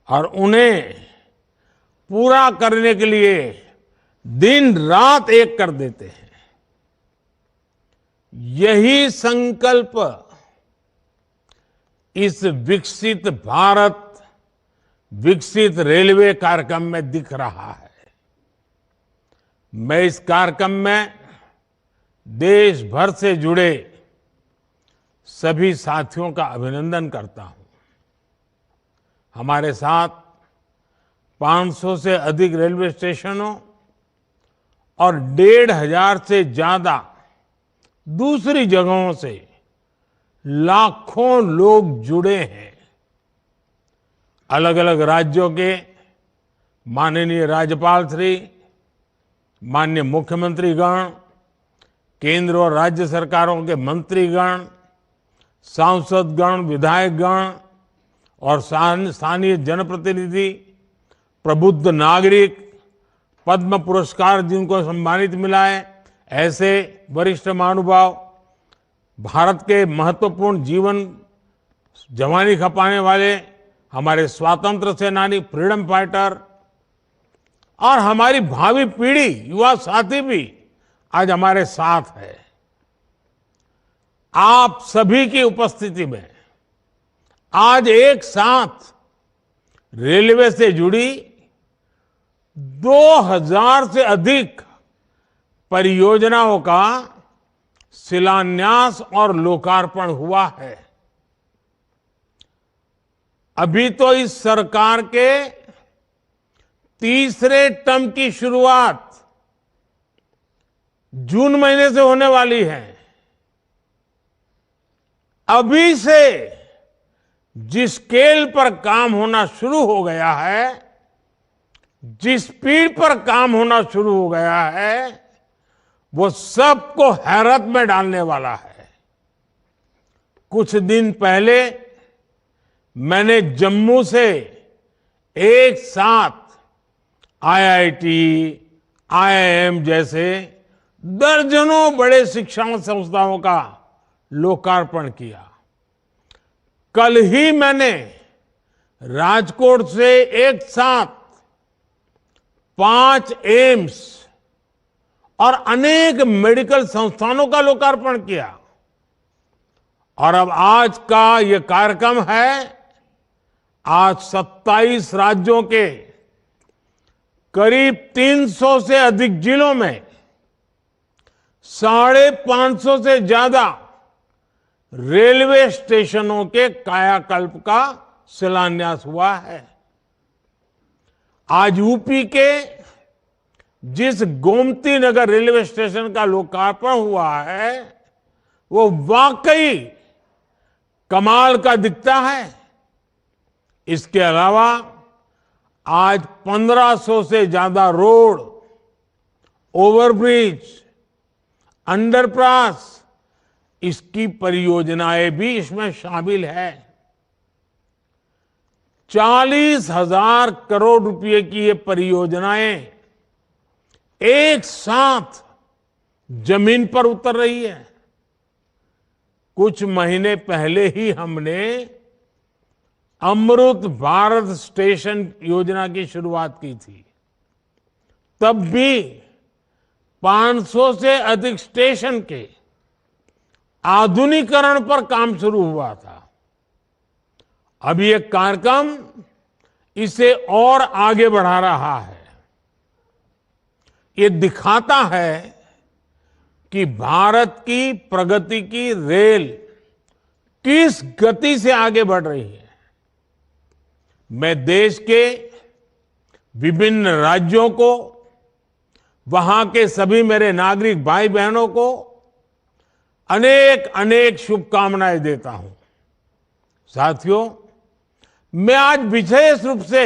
और उन्हें पूरा करने के लिए दिन रात एक कर देते हैं। यही संकल्प इस विकसित भारत विकसित रेलवे कार्यक्रम में दिख रहा है। मैं इस कार्यक्रम में देश भर से जुड़े सभी साथियों का अभिनंदन करता हूं। हमारे साथ 500 से अधिक रेलवे स्टेशनों और 1,500 से ज्यादा दूसरी जगहों से लाखों लोग जुड़े हैं। अलग अलग राज्यों के माननीय राज्यपाल श्री, माननीय मुख्यमंत्रीगण, केंद्र और राज्य सरकारों के मंत्रीगण, सांसदगण, विधायकगण और स्थानीय जनप्रतिनिधि, प्रबुद्ध नागरिक, पद्म पुरस्कार जिनको सम्मानित मिला है, ऐसे वरिष्ठ महानुभाव, भारत के महत्वपूर्ण जीवन जवानी खपाने वाले हमारे स्वतंत्र सेनानी, फ्रीडम फाइटर और हमारी भावी पीढ़ी, युवा साथी भी आज हमारे साथ है। आप सभी की उपस्थिति में आज एक साथ रेलवे से जुड़ी 2000 से अधिक परियोजनाओं का शिलान्यास और लोकार्पण हुआ है। अभी तो इस सरकार के तीसरे टर्म की शुरुआत जून महीने से होने वाली है। अभी से जिस स्केल पर काम होना शुरू हो गया है, जिस स्पीड पर काम होना शुरू हो गया है, वो सबको हैरत में डालने वाला है। कुछ दिन पहले मैंने जम्मू से एक साथ आईआईटी, आईआईएम जैसे दर्जनों बड़े शिक्षा संस्थाओं का लोकार्पण किया। कल ही मैंने राजकोट से एक साथ 5 एम्स और अनेक मेडिकल संस्थानों का लोकार्पण किया। और अब आज का यह कार्यक्रम है, आज 27 राज्यों के करीब 300 से अधिक जिलों में 550 से ज्यादा रेलवे स्टेशनों के कायाकल्प का शिलान्यास हुआ है। आज यूपी के जिस गोमती नगर रेलवे स्टेशन का लोकार्पण हुआ है, वो वाकई कमाल का दिखता है। इसके अलावा आज 1500 से ज्यादा रोड, ओवरब्रिज, अंडरपास, इसकी परियोजनाएं भी इसमें शामिल है। 40,000 करोड़ रुपए की ये परियोजनाएं एक साथ जमीन पर उतर रही है। कुछ महीने पहले ही हमने अमृत भारत स्टेशन योजना की शुरुआत की थी। तब भी 500 से अधिक स्टेशन के आधुनिकीकरण पर काम शुरू हुआ था। अब ये कार्यक्रम इसे और आगे बढ़ा रहा है। ये दिखाता है कि भारत की प्रगति की रेल किस गति से आगे बढ़ रही है। मैं देश के विभिन्न राज्यों को, वहां के सभी मेरे नागरिक भाई बहनों को अनेक अनेक शुभकामनाएं देता हूं। साथियों, मैं आज विशेष रूप से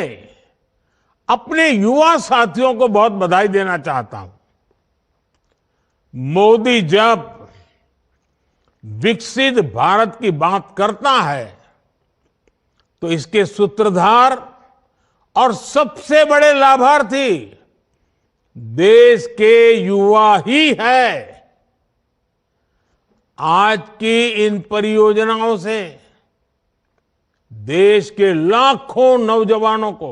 अपने युवा साथियों को बहुत बधाई देना चाहता हूं। मोदी जब विकसित भारत की बात करता है तो इसके सूत्रधार और सबसे बड़े लाभार्थी देश के युवा ही है। आज की इन परियोजनाओं से देश के लाखों नौजवानों को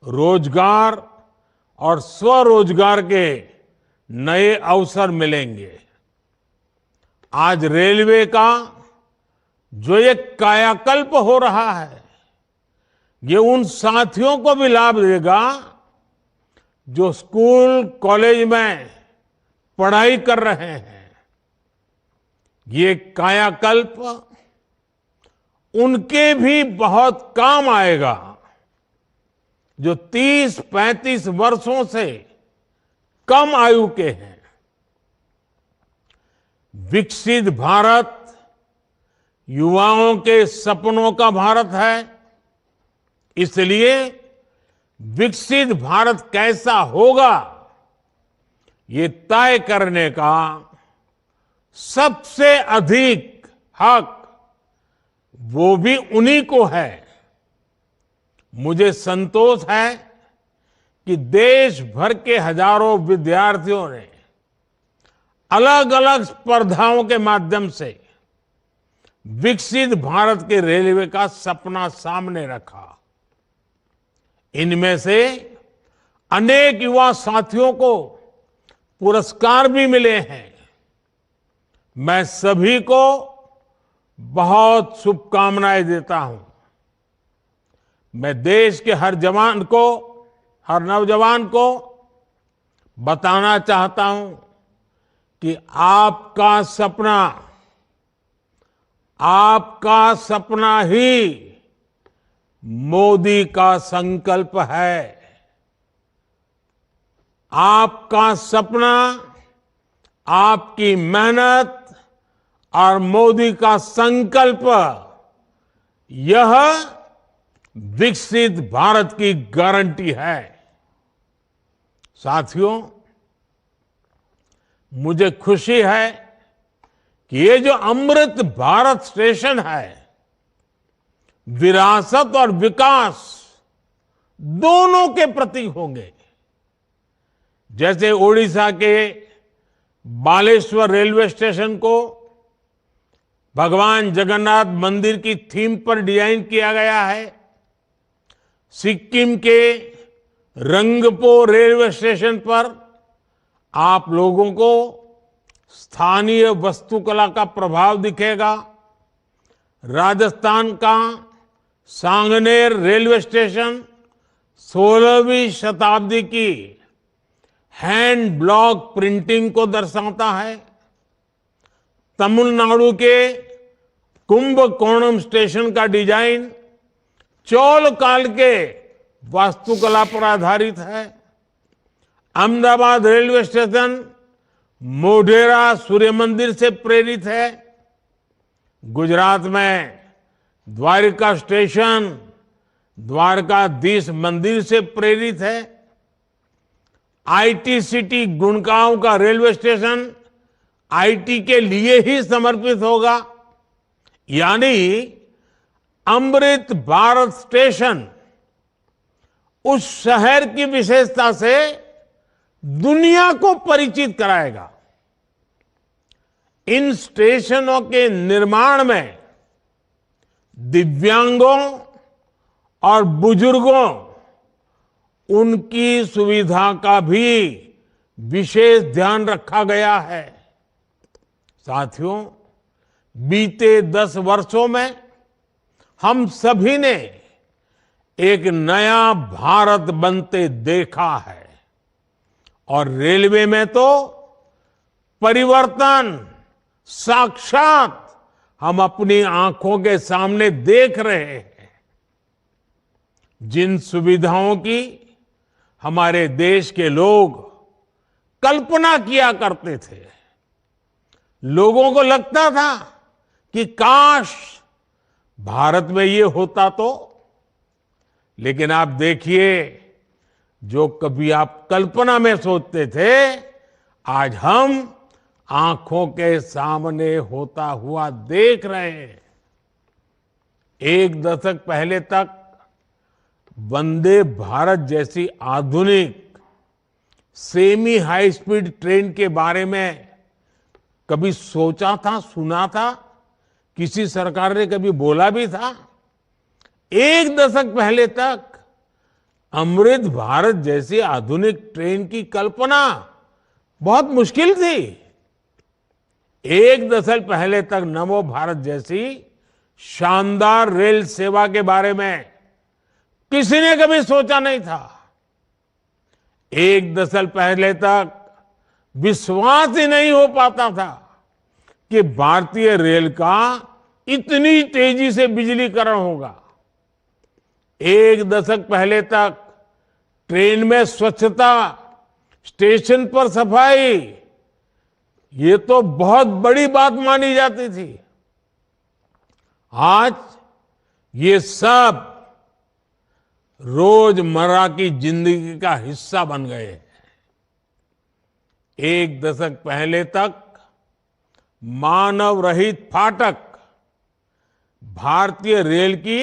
रोजगार और स्वरोजगार के नए अवसर मिलेंगे। आज रेलवे का जो एक कायाकल्प हो रहा है, ये उन साथियों को भी लाभ देगा जो स्कूल कॉलेज में पढ़ाई कर रहे हैं। ये कायाकल्प उनके भी बहुत काम आएगा जो 30-35 वर्षों से कम आयु के हैं। विकसित भारत युवाओं के सपनों का भारत है। इसलिए विकसित भारत कैसा होगा, ये तय करने का सबसे अधिक हक वो भी उन्हीं को है। मुझे संतोष है कि देश भर के हजारों विद्यार्थियों ने अलग अलग स्पर्धाओं के माध्यम से विकसित भारत के रेलवे का सपना सामने रखा। इनमें से अनेक युवा साथियों को पुरस्कार भी मिले हैं। मैं सभी को बहुत शुभकामनाएं देता हूं। मैं देश के हर जवान को, हर नौजवान को बताना चाहता हूं कि आपका सपना ही मोदी का संकल्प है। आपका सपना, आपकी मेहनत और मोदी का संकल्प, यह विकसित भारत की गारंटी है। साथियों, मुझे खुशी है कि ये जो अमृत भारत स्टेशन है, विरासत और विकास दोनों के प्रतीक होंगे। जैसे ओडिशा के बालेश्वर रेलवे स्टेशन को भगवान जगन्नाथ मंदिर की थीम पर डिजाइन किया गया है, सिक्किम के रंगपो रेलवे स्टेशन पर आप लोगों को स्थानीय वास्तुकला का प्रभाव दिखेगा। राजस्थान का सांगनेर रेलवे स्टेशन 16वीं शताब्दी की हैंड ब्लॉक प्रिंटिंग को दर्शाता है। तमिलनाडु के कुंभकोणम स्टेशन का डिजाइन चोल काल के वास्तुकला पर आधारित है। अहमदाबाद रेलवे स्टेशन मोढेरा सूर्य मंदिर से प्रेरित है। गुजरात में द्वारका स्टेशन द्वारकाधीश मंदिर से प्रेरित है। आईटी सिटी गुड़गांव का रेलवे स्टेशन आईटी के लिए ही समर्पित होगा। यानी अमृत भारत स्टेशन उस शहर की विशेषता से दुनिया को परिचित कराएगा। इन स्टेशनों के निर्माण में दिव्यांगों और बुजुर्गों, उनकी सुविधा का भी विशेष ध्यान रखा गया है। साथियों, बीते 10 वर्षों में हम सभी ने एक नया भारत बनते देखा है और रेलवे में तो परिवर्तन साक्षात हम अपनी आंखों के सामने देख रहे हैं। जिन सुविधाओं की हमारे देश के लोग कल्पना किया करते थे, लोगों को लगता था कि काश भारत में ये होता तो। लेकिन आप देखिए, जो कभी आप कल्पना में सोचते थे, आज हम आंखों के सामने होता हुआ देख रहे हैं। एक दशक पहले तक वंदे भारत जैसी आधुनिक सेमी हाई स्पीड ट्रेन के बारे में कभी सोचा था, सुना था? किसी सरकार ने कभी बोला भी था? एक दशक पहले तक अमृत भारत जैसी आधुनिक ट्रेन की कल्पना बहुत मुश्किल थी। एक दशक पहले तक नमो भारत जैसी शानदार रेल सेवा के बारे में किसी ने कभी सोचा नहीं था। एक दशक पहले तक विश्वास ही नहीं हो पाता था कि भारतीय रेल का इतनी तेजी से बिजलीकरण होगा। एक दशक पहले तक ट्रेन में स्वच्छता, स्टेशन पर सफाई, ये तो बहुत बड़ी बात मानी जाती थी। आज ये सब रोजमर्रा की जिंदगी का हिस्सा बन गए हैं। एक दशक पहले तक मानव रहित फाटक भारतीय रेल की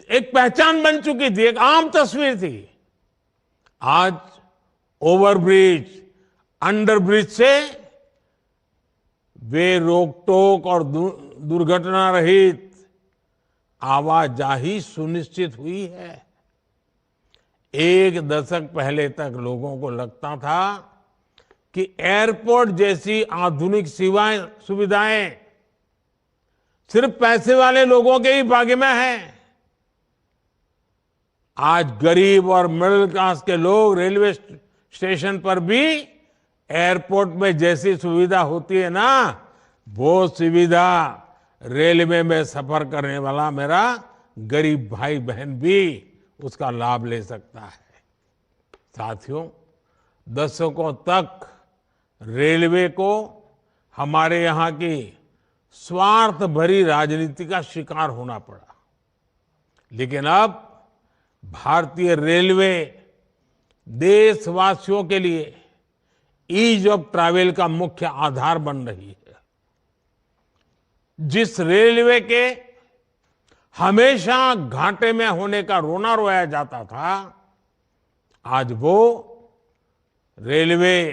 एक पहचान बन चुकी थी, एक आम तस्वीर थी। आज ओवरब्रिज, अंडरब्रिज से वे रोक टोक और दुर्घटना रहित आवाजाही सुनिश्चित हुई है। एक दशक पहले तक लोगों को लगता था कि एयरपोर्ट जैसी आधुनिक सुविधाएं सिर्फ पैसे वाले लोगों के ही भाग्य में है। आज गरीब और मिडिल क्लास के लोग रेलवे स्टेशन पर भी एयरपोर्ट में जैसी सुविधा होती है ना, वो सुविधा रेलवे में सफर करने वाला मेरा गरीब भाई बहन भी उसका लाभ ले सकता है। साथियों, दशकों तक रेलवे को हमारे यहाँ की स्वार्थ भरी राजनीति का शिकार होना पड़ा, लेकिन अब भारतीय रेलवे देशवासियों के लिए ईज ऑफ ट्रैवल का मुख्य आधार बन रही है। जिस रेलवे के हमेशा घाटे में होने का रोना रोया जाता था, आज वो रेलवे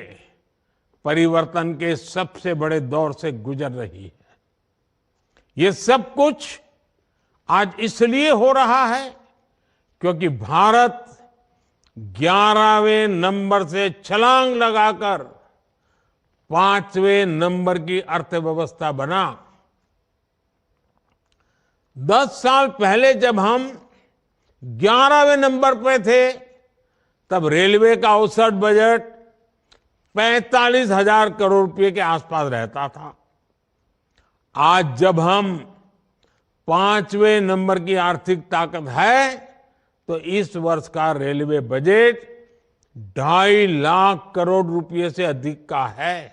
परिवर्तन के सबसे बड़े दौर से गुजर रही है। ये सब कुछ आज इसलिए हो रहा है क्योंकि भारत 11वें नंबर से छलांग लगाकर 5वें नंबर की अर्थव्यवस्था बना। 10 साल पहले जब हम 11वें नंबर पे थे, तब रेलवे का औसत बजट 45,000 करोड़ रुपए के आसपास रहता था। आज जब हम 5वें नंबर की आर्थिक ताकत है, तो इस वर्ष का रेलवे बजट 2.5 लाख करोड़ रुपए से अधिक का है।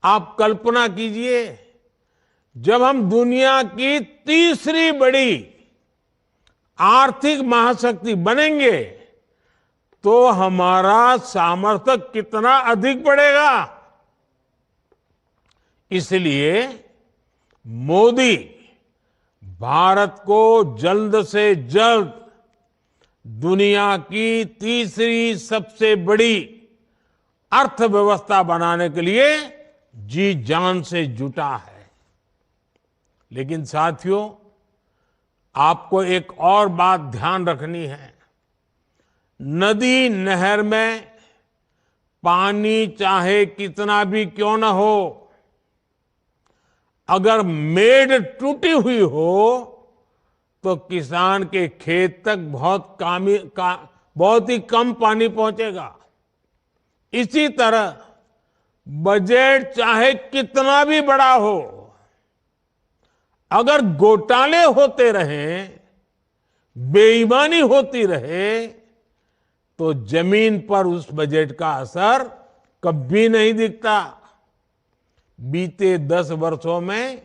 आप कल्पना कीजिए, जब हम दुनिया की तीसरी बड़ी आर्थिक महाशक्ति बनेंगे तो हमारा सामर्थ्य कितना अधिक बढ़ेगा। इसलिए मोदी भारत को जल्द से जल्द दुनिया की तीसरी सबसे बड़ी अर्थव्यवस्था बनाने के लिए जी जान से जुटा है। लेकिन साथियों, आपको एक और बात ध्यान रखनी है। नदी नहर में पानी चाहे कितना भी क्यों ना हो, अगर मेड़ टूटी हुई हो तो किसान के खेत तक बहुत ही कम पानी पहुंचेगा। इसी तरह बजट चाहे कितना भी बड़ा हो, अगर घोटाले होते रहें, बेईमानी होती रहे, तो जमीन पर उस बजट का असर कभी नहीं दिखता। बीते 10 वर्षों में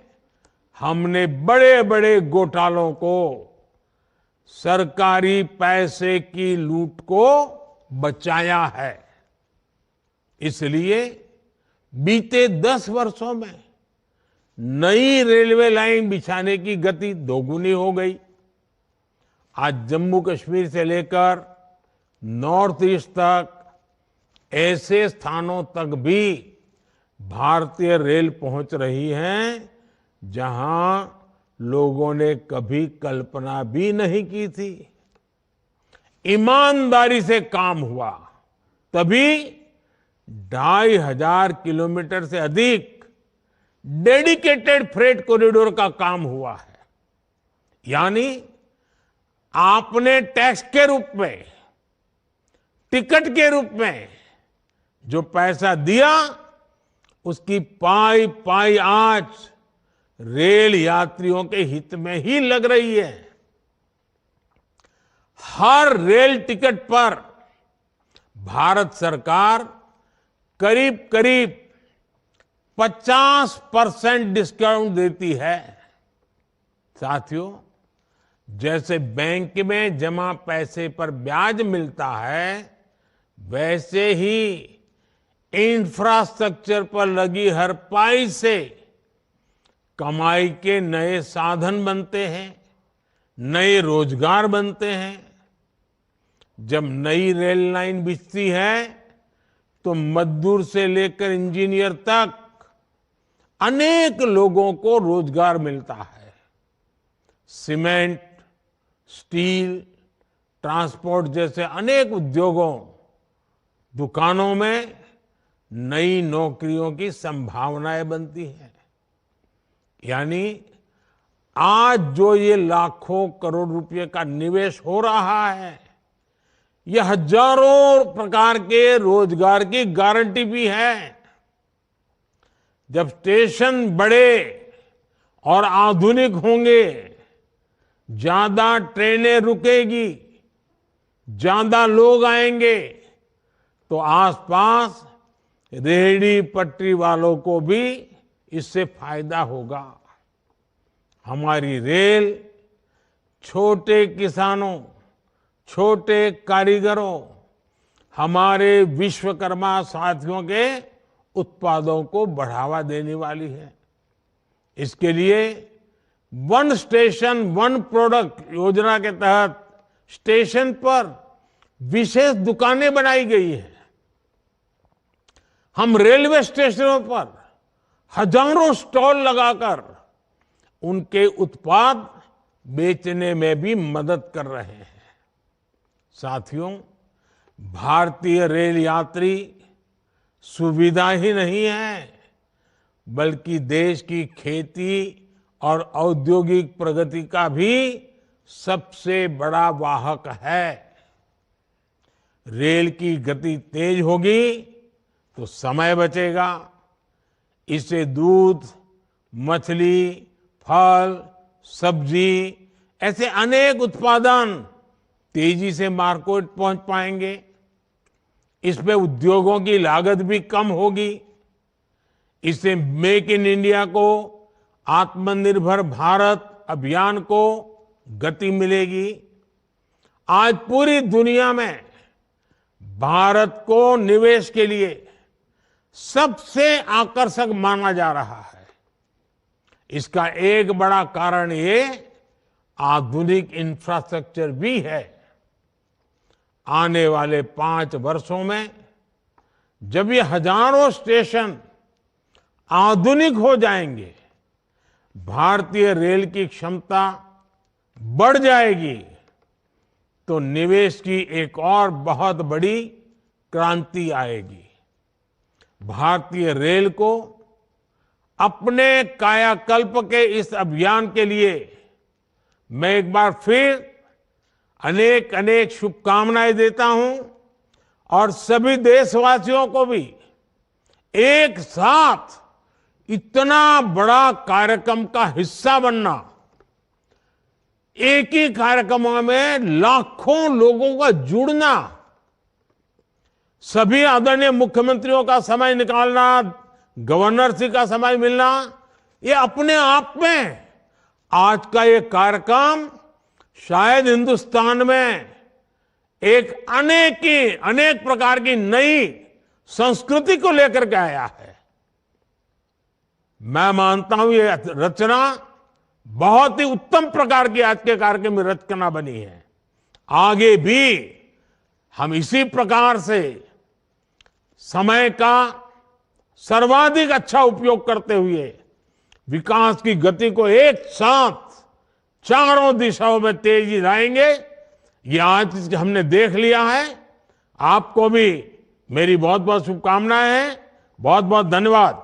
हमने बड़े बड़े घोटालों को, सरकारी पैसे की लूट को बचाया है। इसलिए बीते 10 वर्षों में नई रेलवे लाइन बिछाने की गति दोगुनी हो गई। आज जम्मू कश्मीर से लेकर नॉर्थ ईस्ट तक ऐसे स्थानों तक भी भारतीय रेल पहुंच रही है जहां लोगों ने कभी कल्पना भी नहीं की थी। ईमानदारी से काम हुआ, तभी 2,500 किलोमीटर से अधिक डेडिकेटेड फ्रेट कॉरिडोर का काम हुआ है। यानी आपने टैक्स के रूप में, टिकट के रूप में जो पैसा दिया, उसकी पाई पाई आज रेल यात्रियों के हित में ही लग रही है। हर रेल टिकट पर भारत सरकार करीब करीब 50% डिस्काउंट देती है। साथियों, जैसे बैंक में जमा पैसे पर ब्याज मिलता है, वैसे ही इंफ्रास्ट्रक्चर पर लगी हर पाई से कमाई के नए साधन बनते हैं, नए रोजगार बनते हैं। जब नई रेल लाइन बिछती है तो मजदूर से लेकर इंजीनियर तक अनेक लोगों को रोजगार मिलता है। सीमेंट, स्टील, ट्रांसपोर्ट जैसे अनेक उद्योगों, दुकानों में नई नौकरियों की संभावनाएं बनती हैं। यानी आज जो ये लाखों करोड़ रुपए का निवेश हो रहा है, ये हजारों प्रकार के रोजगार की गारंटी भी है। जब स्टेशन बड़े और आधुनिक होंगे, ज्यादा ट्रेनें रुकेगी, ज्यादा लोग आएंगे, तो आसपास रेहड़ी पटरी वालों को भी इससे फायदा होगा। हमारी रेल छोटे किसानों, छोटे कारीगरों, हमारे विश्वकर्मा साथियों के उत्पादों को बढ़ावा देने वाली है। इसके लिए वन स्टेशन वन प्रोडक्ट योजना के तहत स्टेशन पर विशेष दुकानें बनाई गई है। हम रेलवे स्टेशनों पर हजारों स्टॉल लगाकर उनके उत्पाद बेचने में भी मदद कर रहे हैं। साथियों, भारतीय रेल यात्री सुविधा ही नहीं है, बल्कि देश की खेती और औद्योगिक प्रगति का भी सबसे बड़ा वाहक है। रेल की गति तेज होगी तो समय बचेगा। इससे दूध, मछली, फल, सब्जी ऐसे अनेक उत्पादन तेजी से मार्केट पहुंच पाएंगे। इसमें उद्योगों की लागत भी कम होगी। इससे मेक इन इंडिया को, आत्मनिर्भर भारत अभियान को गति मिलेगी। आज पूरी दुनिया में भारत को निवेश के लिए सबसे आकर्षक माना जा रहा है। इसका एक बड़ा कारण ये आधुनिक इंफ्रास्ट्रक्चर भी है। आने वाले 5 वर्षों में जब ये हजारों स्टेशन आधुनिक हो जाएंगे, भारतीय रेल की क्षमता बढ़ जाएगी, तो निवेश की एक और बहुत बड़ी क्रांति आएगी। भारतीय रेल को अपने कायाकल्प के इस अभियान के लिए मैं एक बार फिर अनेक अनेक शुभकामनाएं देता हूं और सभी देशवासियों को भी एक साथ इतना बड़ा कार्यक्रम का हिस्सा बनना, एक ही कार्यक्रम में लाखों लोगों का जुड़ना, सभी आदरणीय मुख्यमंत्रियों का समय निकालना, गवर्नर का समय मिलना, ये अपने आप में आज का ये कार्यक्रम शायद हिंदुस्तान में एक अनेक प्रकार की नई संस्कृति को लेकर के आया है। मैं मानता हूं ये रचना बहुत ही उत्तम प्रकार की आज के कार्यक्रम में रचना बनी है। आगे भी हम इसी प्रकार से समय का सर्वाधिक अच्छा उपयोग करते हुए विकास की गति को एक साथ चारों दिशाओं में तेजी लाएंगे, ये आज हमने देख लिया है। आपको भी मेरी बहुत बहुत शुभकामनाएं हैं। बहुत बहुत धन्यवाद।